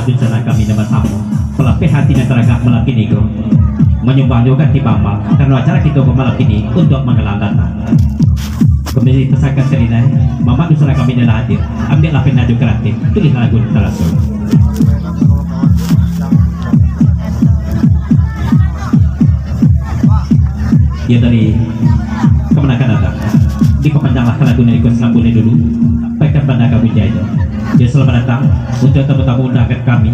Adun sana kami nama tamu pelapih hati dan teragak malam ini go menyumbang juga di Bambang karena acara kita malam ini untuk menggelar data. Kembali pesakan serina Mama Adun sana kami adalah hadir. Ambillah pena kreatif, tulis lagu terlangsung. Ya dari kemenangan datang diperpanjanglah lagunya ikut sambungnya dulu baikkan Banda Kamu Jaya. Ya selamat datang untuk tamu-tamu undangan kami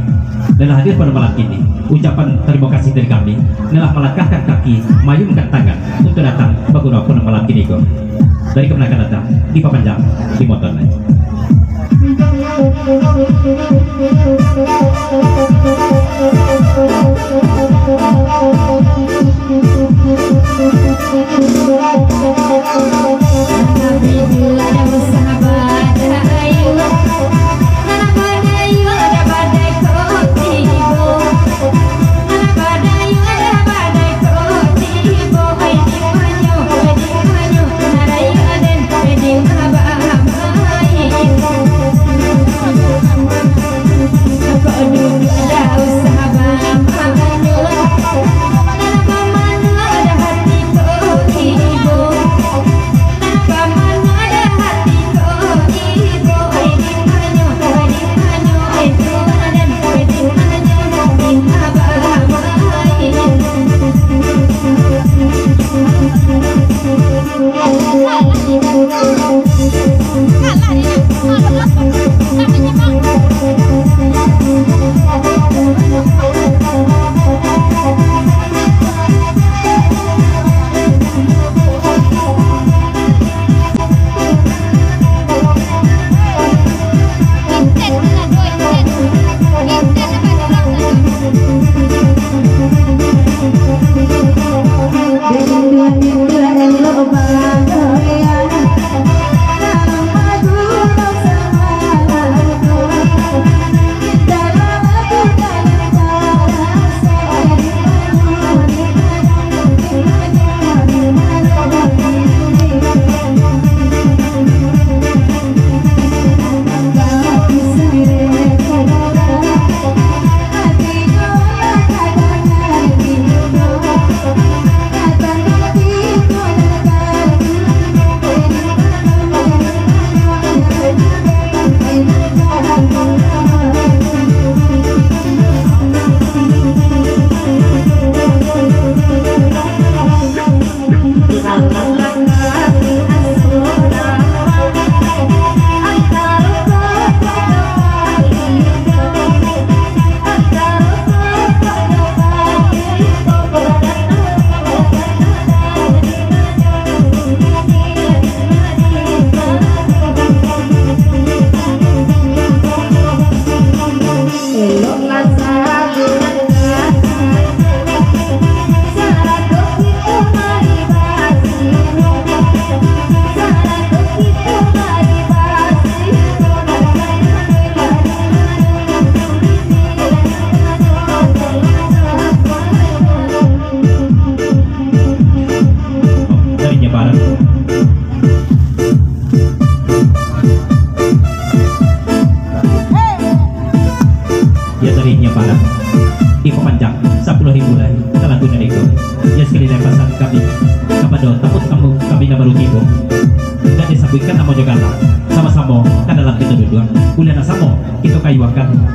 telah hadir pada malam ini. Ucapan terima kasih dari kami telah melangkahkan kaki mayungkan tangan untuk datang berguna pun malam ini kok. Dari kemenangan datang diperpanjang di motor lain.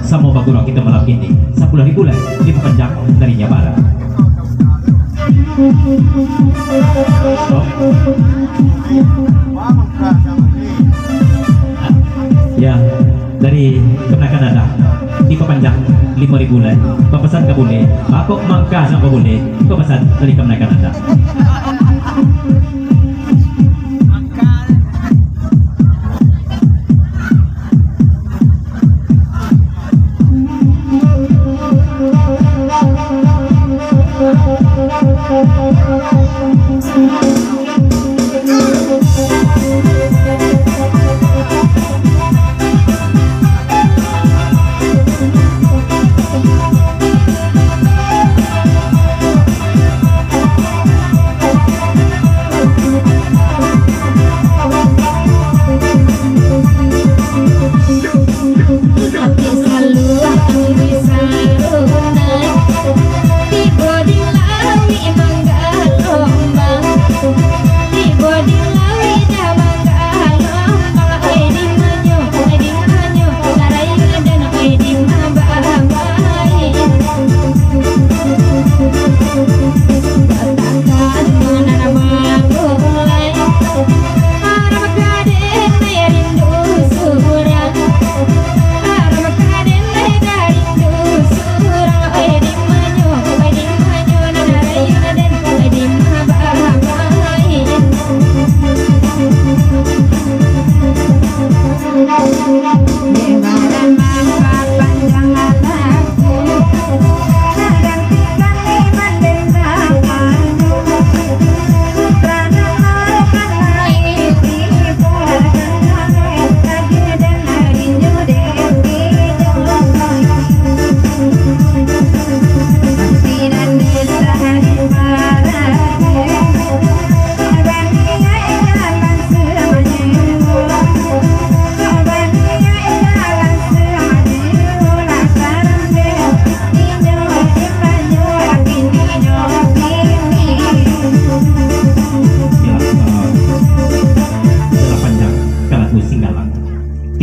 Sama bagura kita malam ini 10.000 lah diperpanjang darinya barat. Ya dari kemenangan ada diperpanjang 5.000 lah. Pemesan ke boleh, aku mangka sama boleh. Pemesan dari kemenangan ada.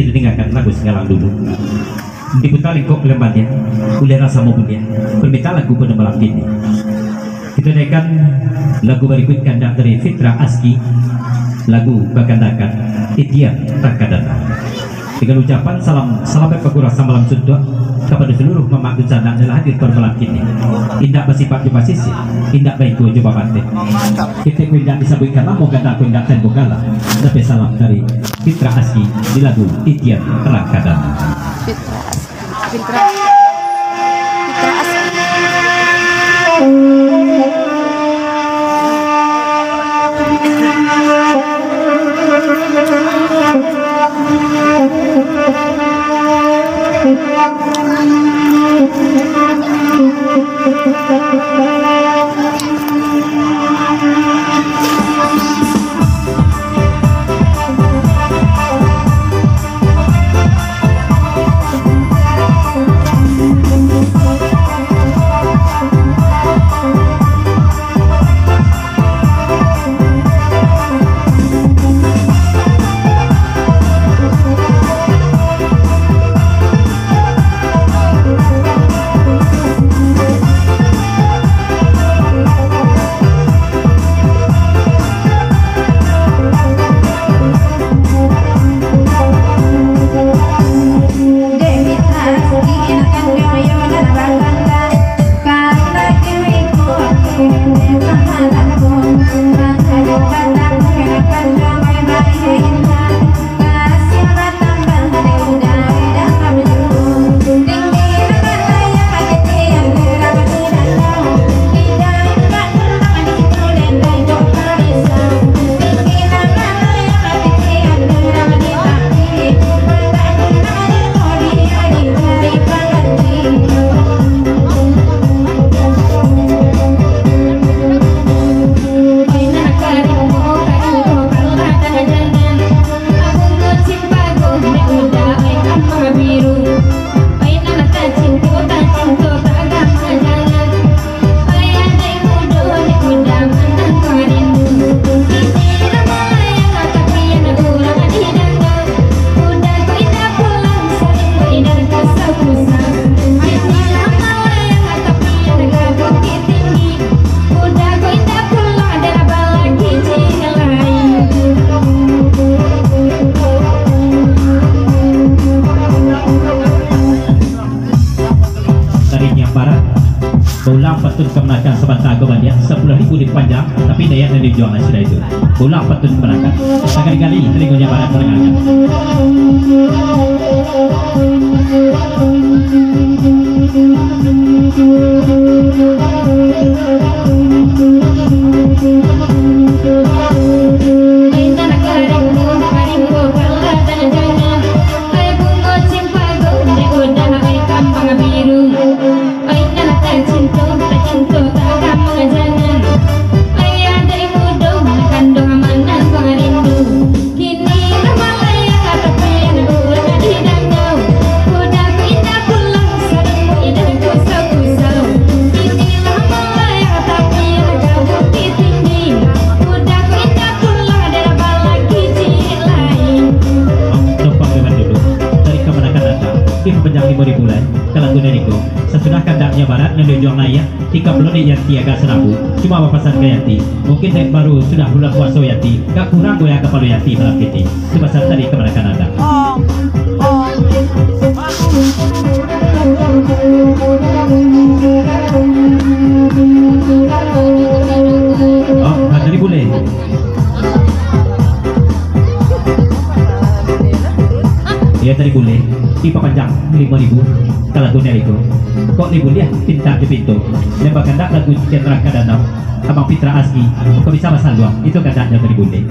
Kita dengarkan lagu Singgalang dulu. Diputar kok lembaga, oleh rasa mobilnya. Permintaan lagu pada malam ini. Kita dengarkan lagu berikut kandak dari Fitra Aski, lagu Bagandakan Titian Terkadang. Dengan ucapan salam berpagurasa malam suntuk kepada seluruh mama bencana adalah hadir pada malam ini. Indah bersifat jumpa sisi, indah baik ku jumpa batin. Kita tidak disebutkan namun kata aku tidak tembok kalah. Tapi salam dari Fitra Aski di lagu Titian Terkadang. Fitra Aski. Ulang patun kemenakan sebentar kebanyak 10.000 di panjang tapi daya dan dijual sudah itu. Ulang patun kemenakan sekali-kali telinganya barat mendengarkan. Penjang 5.000 bulan ke lagu Neniko sesudah kandangnya barat yang dijual naik 30 nih Yanti agak senabu cuma papasan ke Yanti mungkin saya baru sudah bulan puasa Yanti gak kurang gue yang kepala Yanti malam ini sebesar tadi kemenakan anda oh, jadi boleh ya dia tadi boleh diperpanjang 5.000 kalau dunia itu kok boleh pintar di pintu dan bahkan tak lagu Cendra Kadanau Abang Fitra Aski kok bisa masal doang itu kadangnya tadi boleh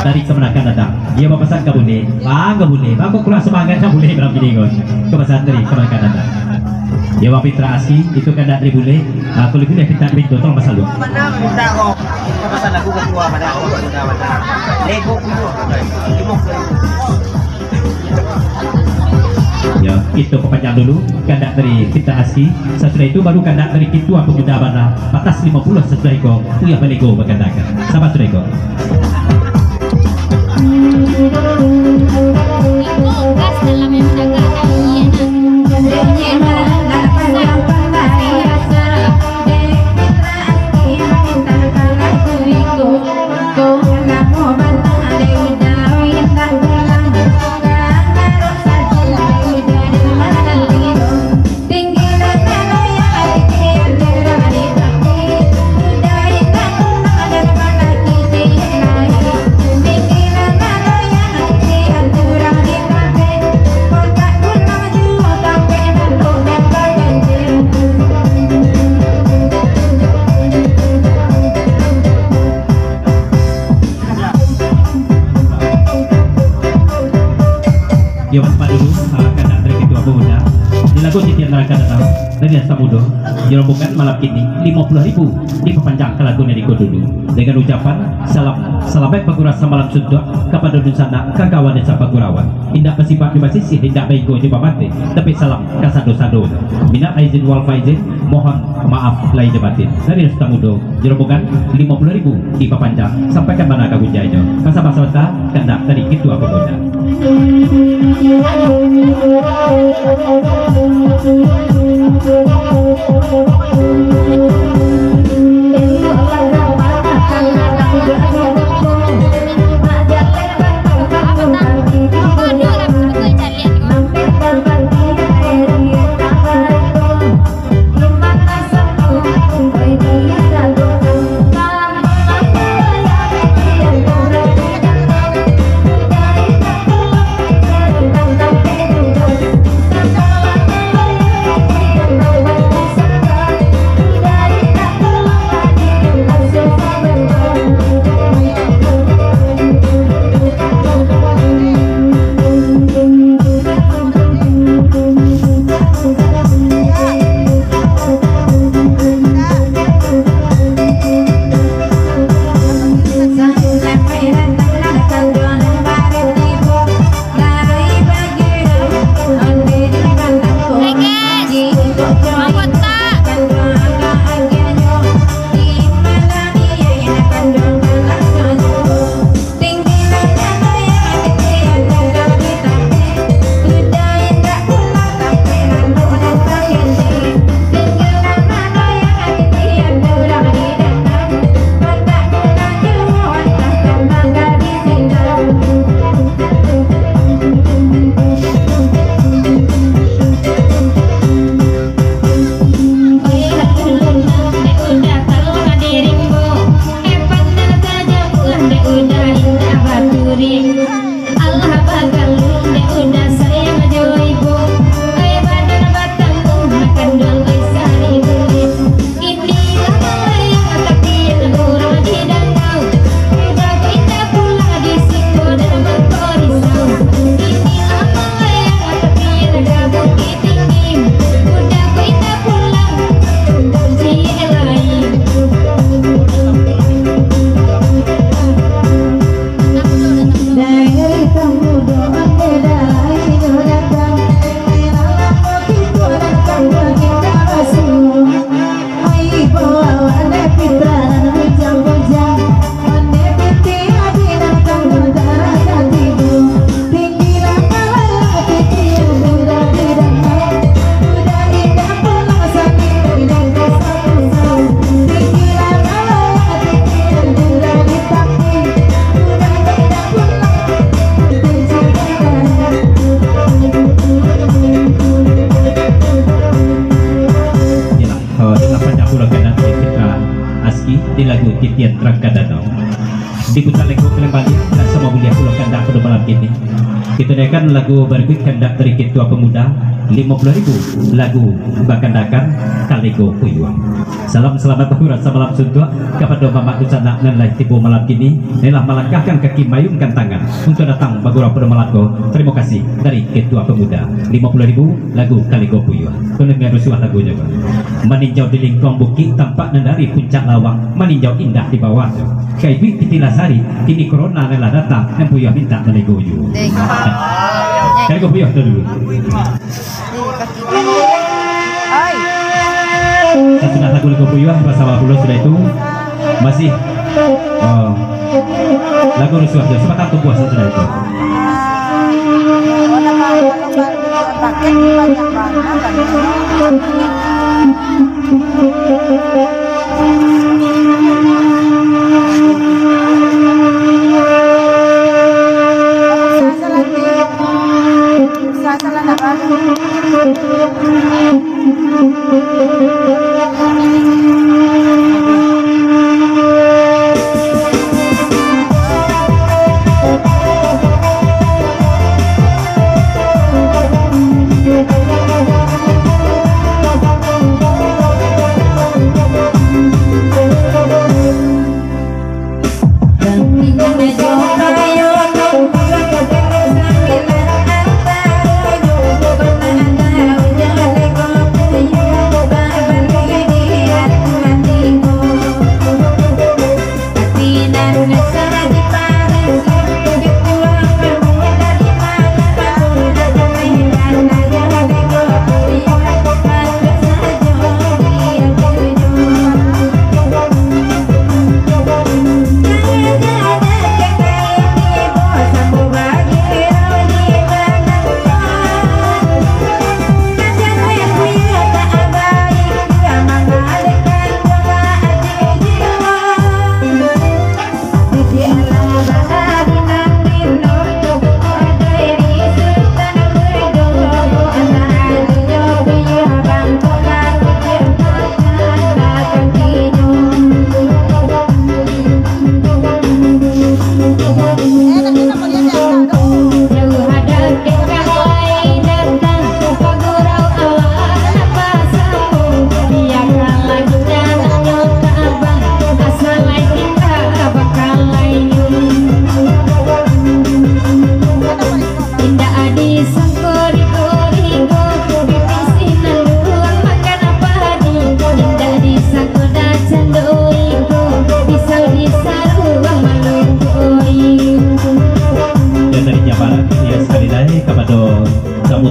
dari kemenangan datang dia pesan gak boleh gak boleh aku kurang semangat gak boleh dalam gini kepesan dari kemenangan datang dia Abang Fitra Aski itu kadang dari boleh aku lebih boleh pintar di pintu tolong masal doang minta kok pesan lagu kedua pada aku pada Lego ya itu kepanjang dulu kandak dari kita Aski setelah itu baru kandak dari Ketua Pemuda Abana batas 50 setelah itu Puya Balego berkandakan sahabat Rego gas dalam menjaga dia waspada dulu kandak dari Ketua Pemuda dilakukan titian neraka datang dari Samudo dirombongan malam ini 50.000 diperpanjang ke lagu Neriko dulu dengan ucapan salam baik Pagura samalam suntuk kepada Dunsana kakawan desa Pagurawan indah pesifat di basisi indah baiko di pamate tapi salam kasado-sado minat aizin wal faizin mohon maaf lahir batin dari Samudo dirombongan 50.000 diperpanjang sampai ke mana kabujainya kasabasota kandak dari Ketua Pemuda Dari hadir dan sama mulia pulau kandak pada malam ini. Kita naikkan lagu berikut kandak dari Ketua Pemuda 50.000 lagu bakandakan Kaligo Puyuang. Salam selamat berkurang malam suntuk kepada Mama Usana nilai tipu malam kini. Inilah melangkahkan kaki mayungkan tangan untuk datang bagura pada malamku. Terima kasih dari Ketua Pemuda 50.000 lagu Kaligo Puyuang. Kena rusuh lagunya Pak. Meninjau di lingkong bukit tampak dari puncak lawang, meninjau indah di bawah. Kaibit Pitilasari kini corona adalah datang dan Puyuh minta melegoyu. Kaligo Puyuh dulu. Sudah lagu Kaligo Puyuh bersama Pulau sudah itu masih lagu rusuh sempat satu puas sudah itu.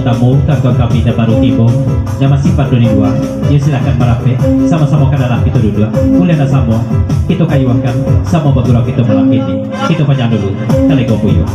tamu kagak kami dan baru tibo yang masih 42 ya silakan merape sama-sama ke dalam kita duduk mulai ada sama kita kayuakan sama bagura kita malam ini kita panjang dulu Kaligo Puyuh.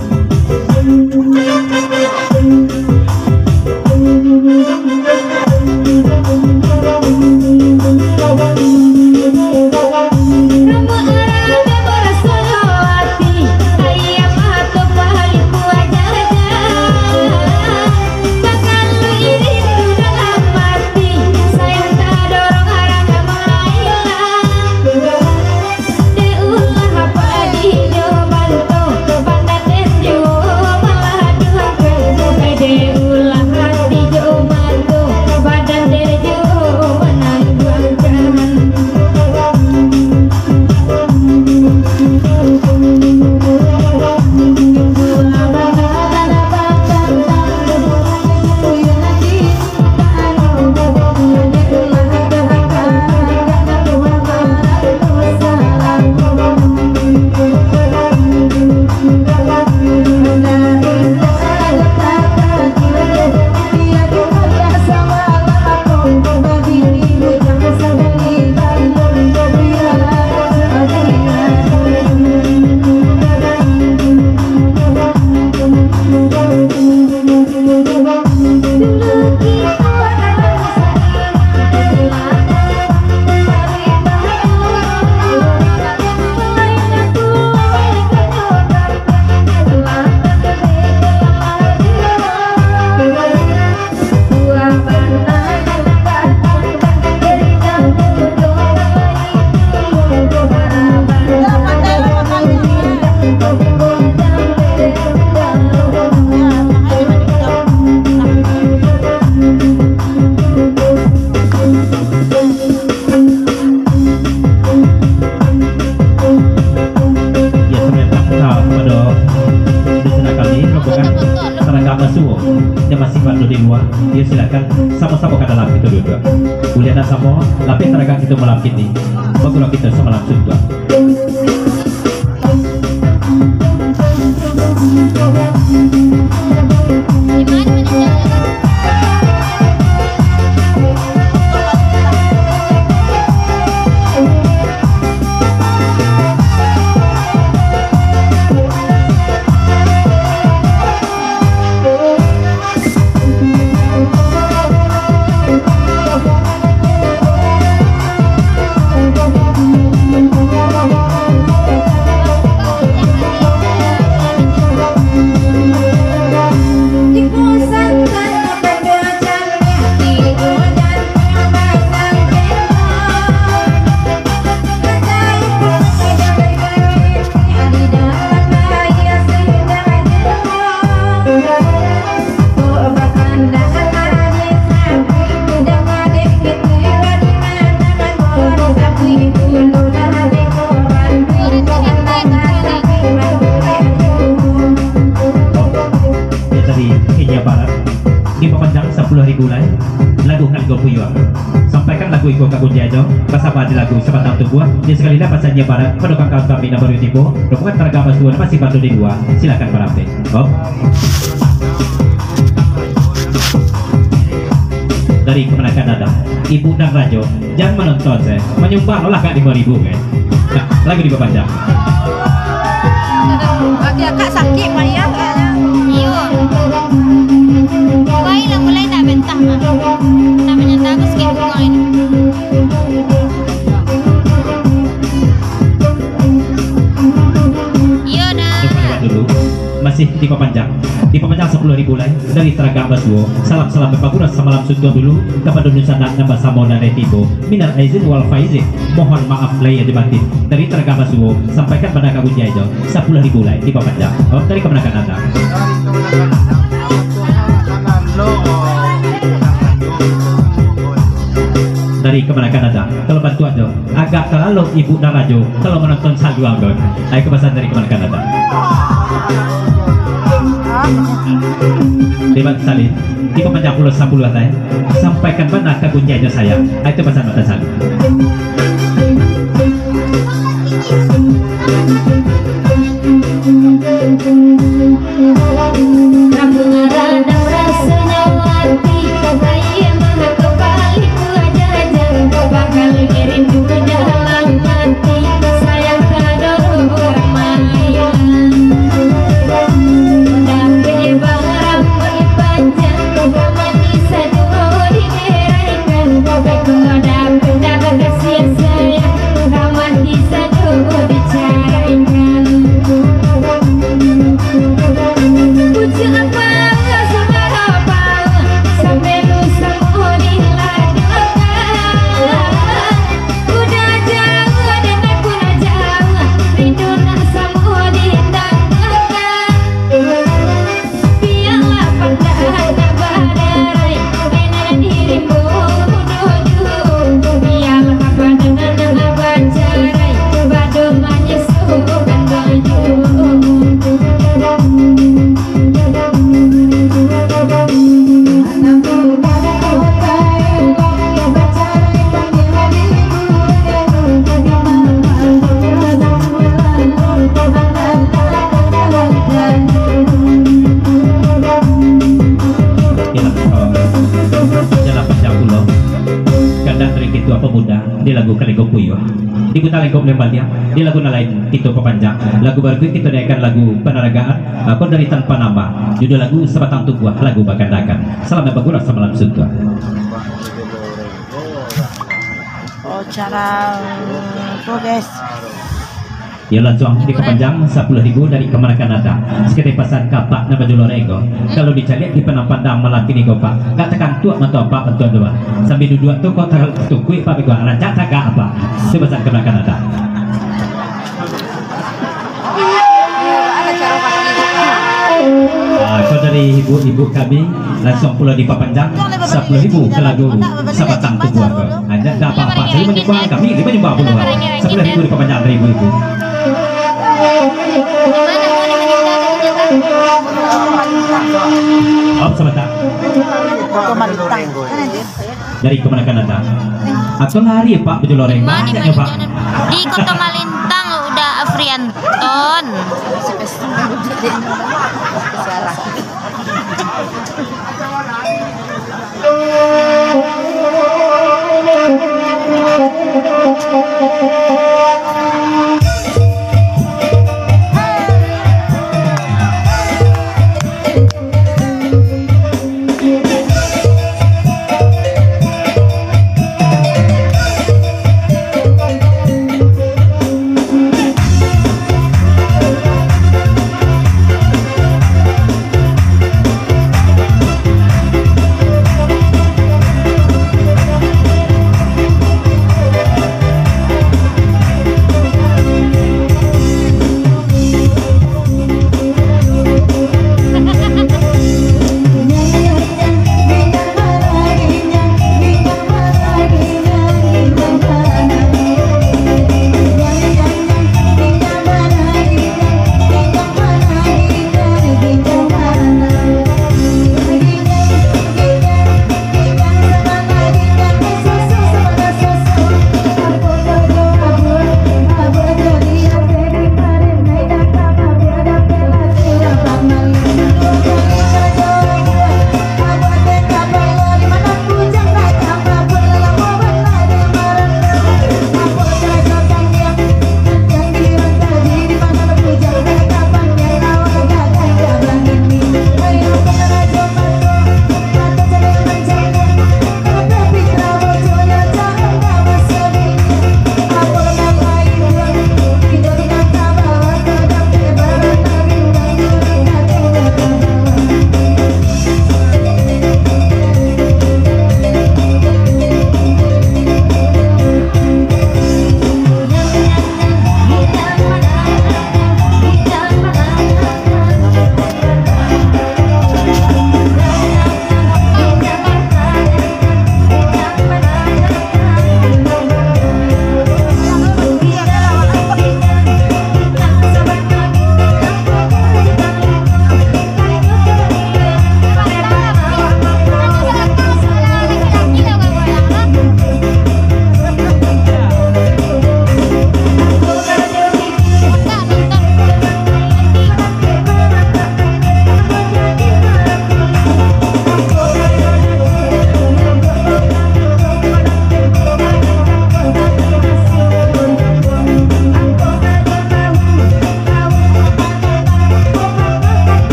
Di sana kami rombongan tenaga masuo yang masih bantu di luar. Dia silakan sama-sama ke dalam itu dulu. Uliana sama lapis tenaga itu malam ini. Bagulah kita semalam juga. Lagu Kalgo Puyuh sampaikan lagu Iko Kabun Jajo bersama di lagu Sebatang Tubuh di sekali dapat saja barat pendukung kawan kami Nabaru Timbo dukungan tenaga masuan masih bantu di dua silakan para update dari kemenangan ada Ibu dan Rajo jangan menonton saya menyumbang olah kak 5.000 kan nah, lagu di Bapanjang Kak sakit Maria kayaknya. Iyo. Kau hilang mulai tak bentah mah. Namanya bagus kayak bunga ini. Iya dah. Dulu masih di Papanjang 10.000 lagi dari Teraga Basuo. Salam berpaguras semalam sudah dulu kepada Nusana Nambah Samona Netibo Minar Aizin wal Faizin. Mohon maaf lahir dibatin dari Teraga Basuo sampaikan pada Kabun Jajo 10.000 lagi di Papanjang. Oh, dari kemenangan Anda. Dari kemenangan Anda. Kalau bantu aja agak terlalu Ibu dan Rajo kalau menonton salju anggon. Ayo kebasan dari kemenangan Anda. Terima kasih. Di Papanjang Pulau 10 atai sampaikan benar Kabun Jajo saya. Itu pesan mata saya. Di lagu Kalgo Puyuh di Kuta Lengkop Lembalnya di lagu lain itu Papanjang lagu baru kita naikkan lagu peneragaan aku dari tanpa nama judul lagu Sebatang Tubuh lagu Bakandakan selamat berguras semalam suka cara progres ya langsung di Papanjang 10.000 dari kemenangan ada sekedar pesan kapak nama Julorego kalau dicari di penampandang malam ini gopak gak tekan tuak atau apa bentuan dua sambil duduk tuh kok tukui pak gua rancak taga apa sepesan kemenangan ada so dari ibu-ibu kami langsung pulau di Papanjang 10.000 ke lagu Sebatang Tubuh ada apa-apa jadi menyumbang kami 5 nyumbang puluhan 10.000 di Papanjang dari ibu-ibu Gimana mau dari kemana akan datang atau lari ya Pak baju loreng Mani banyak ya Pak. di Kota Malintang udah Afrianton.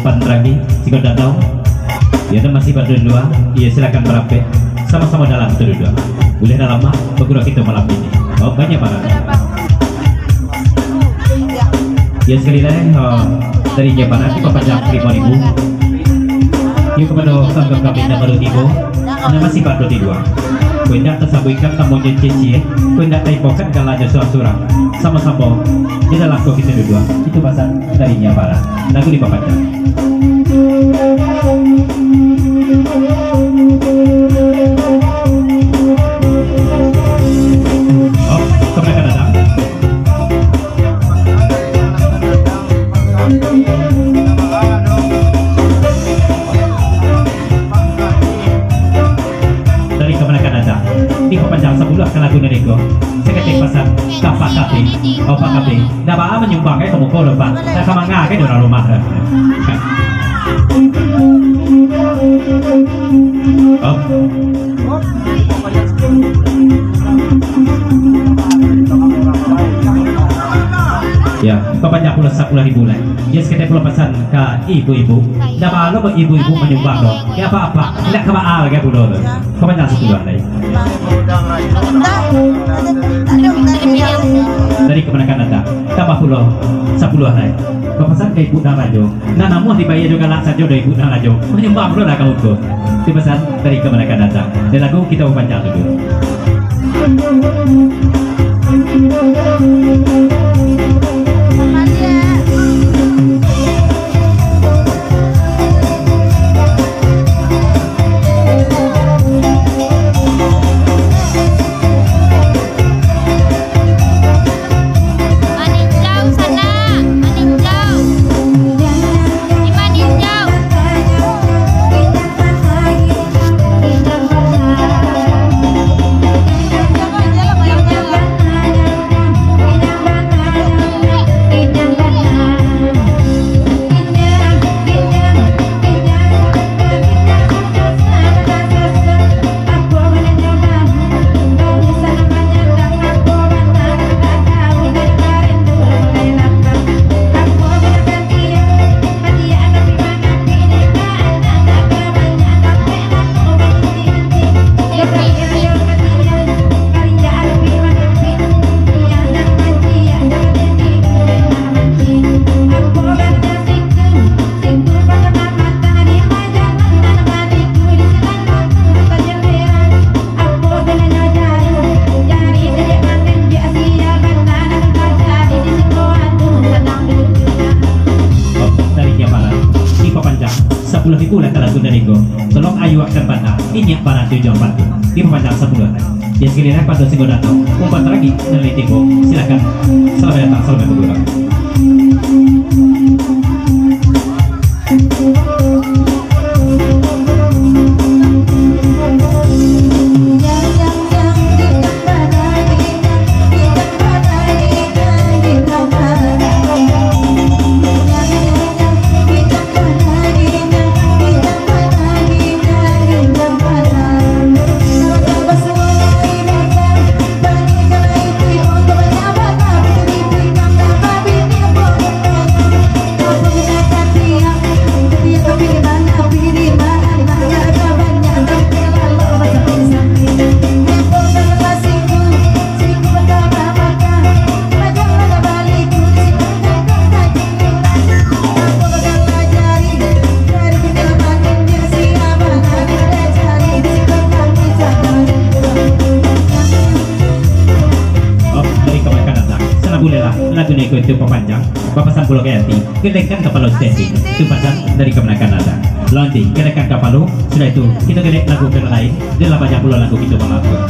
umpan lagi jika tidak tahu ya ada masih pada dua ya silakan merapat sama-sama dalam itu dua boleh dalam mah bergurau kita malam ini oh banyak banget ya sekali lagi dari Jepang kita panjang 5.000 yuk kepada tangga kami nomor 2 nama masih pada dua kuenda tersabuikan tamunya cici kuenda taipokan kalanya surah-surah sama-sama di dalam kopi itu dua itu bahasa dari Jepang lagu di papanya oh kemerdekaan datang dari kemerdekaan datang di kepanjang sebulan ke lagu Neriko saya ketik pesan kapak kapi oh pak kapi dah bawa menyumbang kayak kamu kau lepas dah sama ngah kayak di rumah oh ya kepanjang pula 10.000 lah ya sekitar pula pesan ke ibu-ibu dah bawa ibu-ibu menyumbang dong ya apa-apa tidak kemaal kayak pula kepanjang 10 lah dari kemenangan Anda tambah pulau 10 hari pesan ke ibu dan rajo nah namun dibayar juga lah saja dari ibu dan rajo menyembah pulau dah kau tuh pesan dari kemenangan Anda dan lagu kita membaca dulu puluh ribu lah kalau guna niku. Tolong ayu akan banda. Ini barang tujuan patu. Di panjang sebulan. Ya sekiranya pada singgo datang. Umpan lagi neliti bu. Silakan. Selamat datang. Selamat bergurau. Lagu nego itu pepanjang papasan pulau ganti kedekan kapal standing itu pasang dari kemenakan ada lonti kedekan kapal sudah itu kita gedek lagu yang lain dan banyak pulau lagu kita melakukan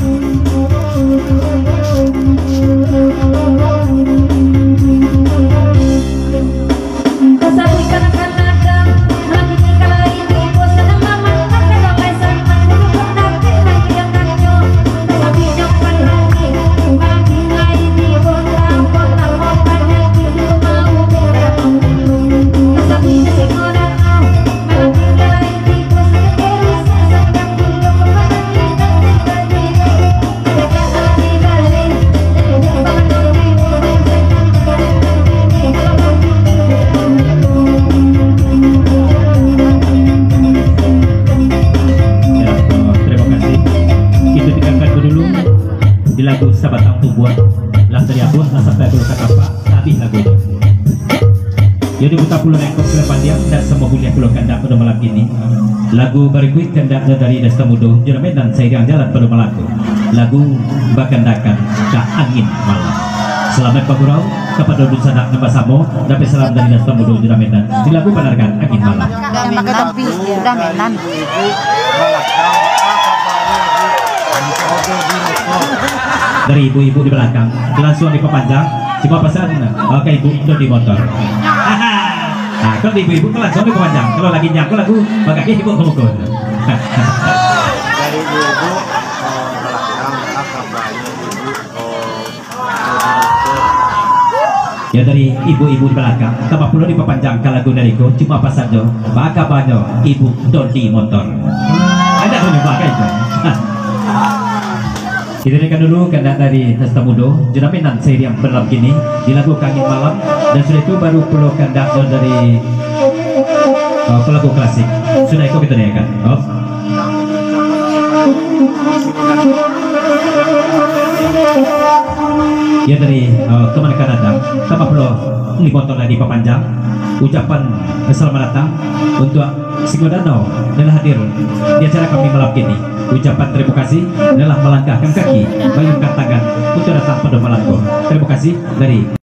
lagu sabatang tubuhan lah dari abuah lah sampai dulu kakapa habis lagu itu jadi buta pulau nekok ke depan dia dan semua kuliah pulau kandak pada malam ini lagu berikut kandak dari Desta Mudo juramen dan saya yang jalan pada malam lagu bakandakan ke angin malam selamat pagurau kepada dusanak nama samo dapat salam dari Desta Mudo juramen dan di lagu panarkan angin malam dari ibu-ibu di belakang langsung di pepanjang cuma pesan oke ibu itu di motor nah kalau ibu-ibu langsung di pepanjang kalau lagi nyangkul lagu pakai ibu kemukul dari ibu-ibu ya dari ibu-ibu di belakang tambah pula di pepanjang kalau lagu dariku cuma pesan jo maka banyak ibu di motor ada tuh pakai itu kita dengarkan dulu kandak dari Desta Mudo juramenan seri yang berlaku kini di lagu Angin Malam dan sudah itu baru pulau kandak dari pelaku klasik sudah ikut kita dengarkan ya dari teman Kanada tanpa perlu dipotong lagi pepanjang ucapan selamat datang untuk Singgo Danau adalah hadir di acara kami malam ini ucapan terima kasih adalah melangkahkan kaki mengangkat tangan untuk datang pada malamku terima kasih dari